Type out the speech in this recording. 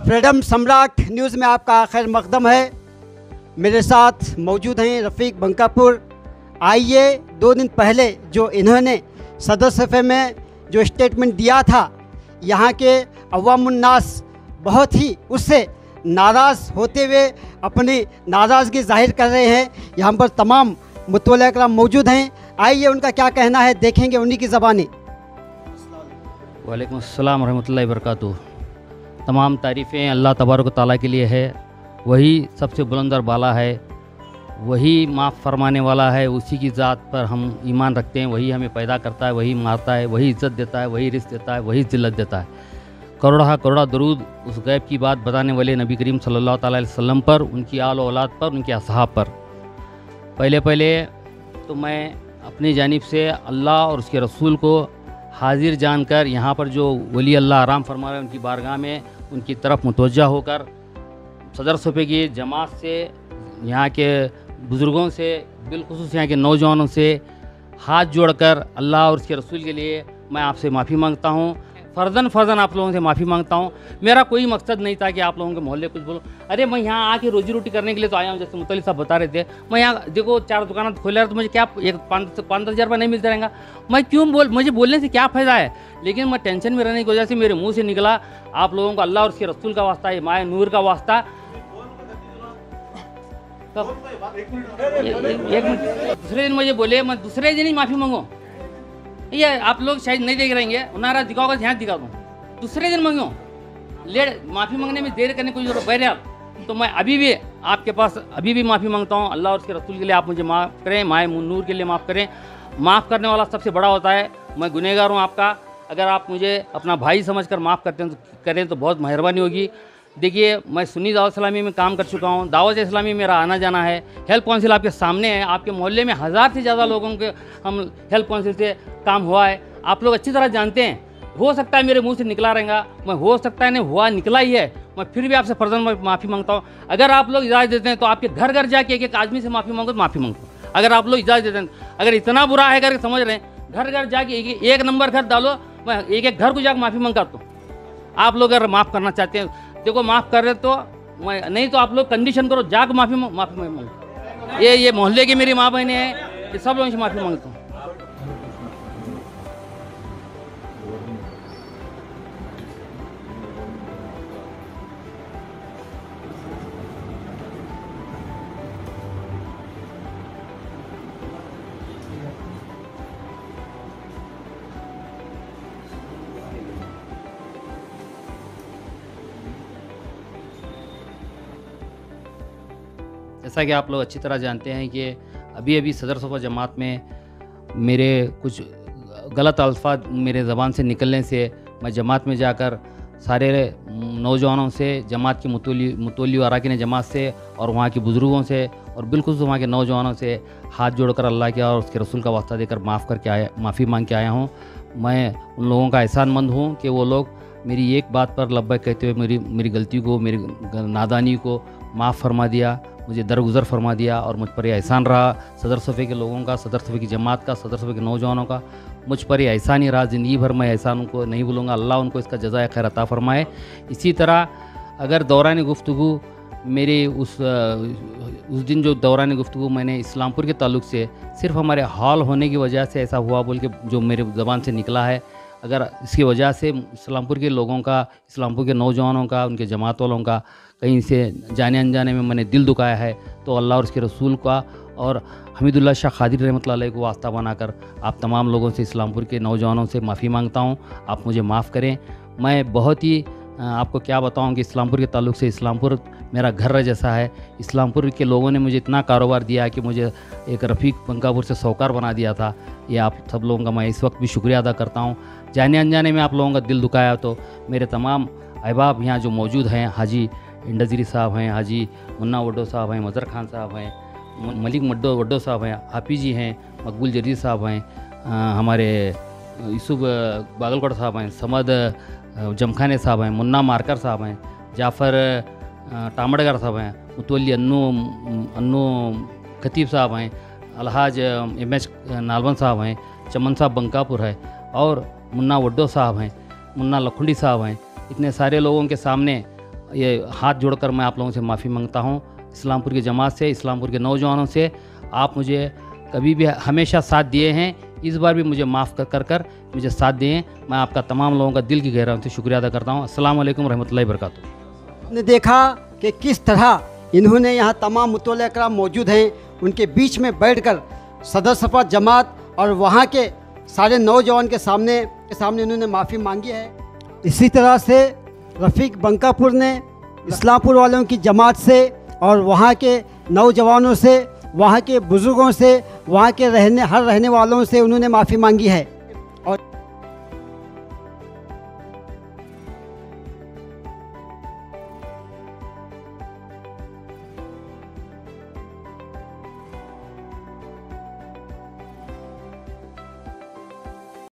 Freedom सम्राट news में आपका खैर मकदम है। मेरे साथ मौजूद हैं रफ़ीक बंकापुर। आइए 2 दिन पहले जो इन्होंने सदर सफ़े में जो स्टेटमेंट दिया था, यहाँ के अवामुन्नास बहुत ही उससे नाराज़ होते हुए अपनी नाराज़गी जाहिर कर रहे हैं। यहाँ पर तमाम मुतवल्लिया कराम मौजूद हैं। आइए उनका क्या कहना है देखेंगे उन्हीं की ज़बानी। वालेकुम अस्सलाम रहमतुल्लाहि वबरकातुहू। तमाम तारीफ़ें अल्लाह तबारक तआला के लिए है। वही सबसे बुलंद और बाला है, वही माफ़ फरमाने वाला है। उसी की ज़ात पर हम ईमान रखते हैं। वही हमें पैदा करता है, वही मारता है, वही इज़्ज़त देता है, वही रिज़्क़ देता है, वही ज़िल्लत देता है। करोड़ा करोड़ा दरूद उस गैब की बात बताने वाले नबी करीम सल्लल्लाहु अलैहि वसल्लम पर, उनकी आल औलाद पर, उनके असहाब पर। पहले तो मैं अपनी जानिब से अल्लाह और उसके रसूल को हाजिर जानकर यहाँ पर जो वली अल्लाह आराम फरमा रहे हैं उनकी बारगाह में उनकी तरफ मुतवज्जा होकर सदर सफ़े की जमात से, यहाँ के बुज़ुर्गों से, बिलखुसूस यहाँ के नौजवानों से हाथ जोड़कर अल्लाह और उसके रसूल के लिए मैं आपसे माफ़ी मांगता हूँ। फ़र्ज़न आप लोगों से माफ़ी मांगता हूँ। मेरा कोई मकसद नहीं था कि आप लोगों के मोहल्ले कुछ बोलो। अरे मैं यहाँ आके रोजी रोटी करने के लिए तो आया हूँ। जैसे मुतल्लिब साहब बता रहे थे, मैं यहाँ देखो 4 दुकान खोले रहा तो मुझे क्या 5-10 हज़ार रुपये नहीं मिलता रहेगा। मैं क्यों मुझे बोलने से क्या फ़ायदा है। लेकिन मैं टेंशन में रहने की वजह से मेरे मुँह से निकला, आप लोगों को अल्लाह और उसके रसूल का वास्ता, ये माए नूर का वास्ता। एक मिनट, दूसरे दिन मुझे बोले, मैं दूसरे दिन ही माफ़ी मांगूँ। ये आप लोग शायद नहीं देख रहेंगे, नाराज दिखाओगे ध्यान दिखा दूँ। दूसरे दिन मांगो, लेट माफ़ी मांगने में देर करने की कोई जरूरत बहरहाल। तो मैं अभी भी आपके पास अभी भी माफ़ी मांगता हूँ। अल्लाह और उसके रसूल के लिए आप मुझे माफ़ करें, माए नूर के लिए माफ़ करें। माफ़ करने वाला सबसे बड़ा होता है। मैं गुनहगार हूँ आपका। अगर आप मुझे अपना भाई समझकर माफ़ करें तो बहुत मेहरबानी होगी। देखिए, मैं सुन्नी दावत इस्लामी में काम कर चुका हूँ। दावत इस्लामी में मेरा आना जाना है। हेल्प काउंसिल आपके सामने है। आपके मोहल्ले में 1000 से ज़्यादा लोगों के हम हेल्प काउंसिल से काम हुआ है। आप लोग अच्छी तरह जानते हैं। हो सकता है मेरे मुंह से निकला रहेगा, मैं हो सकता है नहीं हुआ निकला ही है। मैं फिर भी आपसे फ़र्ज़न माफ़ी मांगता हूँ। अगर आप लोग इजाज़त देते हैं तो आपके घर घर जाके एक आदमी से माफ़ी मांगो तो माफ़ी मांगता हूँ। अगर आप लोग इजाज़त देते हैं, अगर इतना बुरा है करके समझ रहे हैं, घर घर जाके एक नंबर घर डालो, मैं एक घर को जाकर माफ़ी मांगता हूँ। आप लोग अगर माफ़ करना चाहते हैं, देखो माफ़ कर रहे तो मैं, नहीं तो आप लोग कंडीशन करो, जाकर माफ़ी मांगो। ये मोहल्ले की मेरी माँ बहनें हैं, ये सब लोगों से माफ़ी मांगता हूँ। जैसा कि आप लोग अच्छी तरह जानते हैं कि अभी सदर सफ़ा जमात में मेरे कुछ गलत अल्फाज मेरे ज़बान से निकलने से मैं जमात में जाकर सारे नौजवानों से, जमात की मुतवल्ली अरकान जमात से और वहाँ के बुज़ुर्गों से और बिल्कुल वहाँ के नौजवानों से हाथ जोड़कर अल्लाह के और उसके रसूल का वास्ता देकर माफ़ी मांग के आया हूँ। मैं उन लोगों का एहसानमंद हूँ कि वो लोग मेरी एक बात पर लब्बैक कहते हुए मेरी गलती को, मेरी नादानी को माफ़ फरमा दिया, मुझे दरगुज़र फरमा दिया। और मुझ पर यह एहसान रहा सदर सफ़े के लोगों का, सदर सफ़े की जमात का, सदर सफ़े के नौजवानों का। मुझ पर यह एहसान ही रहा, ज़िंदगी भर मैं एहसान उनको नहीं भूलूँगा। अल्लाह उनको इसका जज़ाए खैर अता फ़रमाए। इसी तरह अगर दौरान गुफ्तगू मेरे उस दिन जो दौरान गुफ्तगू मैंने इस्लामपुर के ताल्लुक़ से सिर्फ़ हमारे हॉल होने की वजह से ऐसा हुआ बोल के जो मेरे ज़बान से निकला है, अगर इसकी वजह से इस्लामपुर के लोगों का, इस्लामपुर के नौजवानों का, उनके जमात वालों का कहीं से जाने अनजाने में मैंने दिल दुखाया है, तो अल्लाह और उसके रसूल का और हमीदुल्लाह शाह क़ादिर रहमतुल्लाह अलैह को वास्ता बनाकर आप तमाम लोगों से, इस्लामपुर के नौजवानों से माफ़ी मांगता हूँ। आप मुझे माफ़ करें। मैं बहुत ही आपको क्या बताऊँ कि इस्लामपुर के ताल्लुक़ से इस्लामपुर मेरा घर जैसा है। इस्लामपुर के लोगों ने मुझे इतना कारोबार दिया कि मुझे एक रफ़ीक बंकापुर से सौकार बना दिया था। ये आप सब लोगों का मैं इस वक्त भी शुक्रिया अदा करता हूँ। जाने अनजाने में आप लोगों का दिल दुखाया तो मेरे तमाम अहबाब यहाँ जो मौजूद हैं, हाजी इंडजरी साहब हैं, हाजी मुन्ना वड्डो साहब हैं, मज़र खान साहब हैं, मलिक वड्डो साहब हैं, हाफी जी हैं, मकबूल जदीद साहब हैं, हमारे यूसुफ बागलकोट साहब हैं, समद जमखाने साहब हैं, मुन्ना मारकर साहब हैं, जाफ़र टामड़गर साहब हैं, मुतवल्ली अन्नू खतीब साहब हैं, अलहाज MS नालवन साहब हैं, चमन साहब बंकापुर है और मुन्ना वड्डो साहब हैं, मुन्ना लखुंडी साहब हैं। इतने सारे लोगों के सामने ये हाथ जोड़कर मैं आप लोगों से माफ़ी मांगता हूँ। इस्लामपुर की जमात से, इस्लामपुर के नौजवानों से आप मुझे कभी भी हमेशा साथ दिए हैं, इस बार भी मुझे माफ़ कर मुझे साथ दिए। मैं आपका तमाम लोगों का दिल की गहराइयों से शुक्रिया अदा करता हूँ। अस्सलाम वालेकुम रहमतुल्लाहि व बरकातुहू। ने देखा कि किस तरह इन्होंने यहाँ तमाम मुतवल्लिया कराम मौजूद हैं, उनके बीच में बैठकर सदर सफ़ा जमात और वहाँ के सारे नौजवान के सामने इन्होंने माफ़ी मांगी है। इसी तरह से रफ़ीक बंकापुर ने इस्लामपुर वालों की जमात से और वहाँ के नौजवानों से, वहाँ के बुज़ुर्गों से, वहाँ के हर रहने वालों से उन्होंने माफ़ी मांगी है।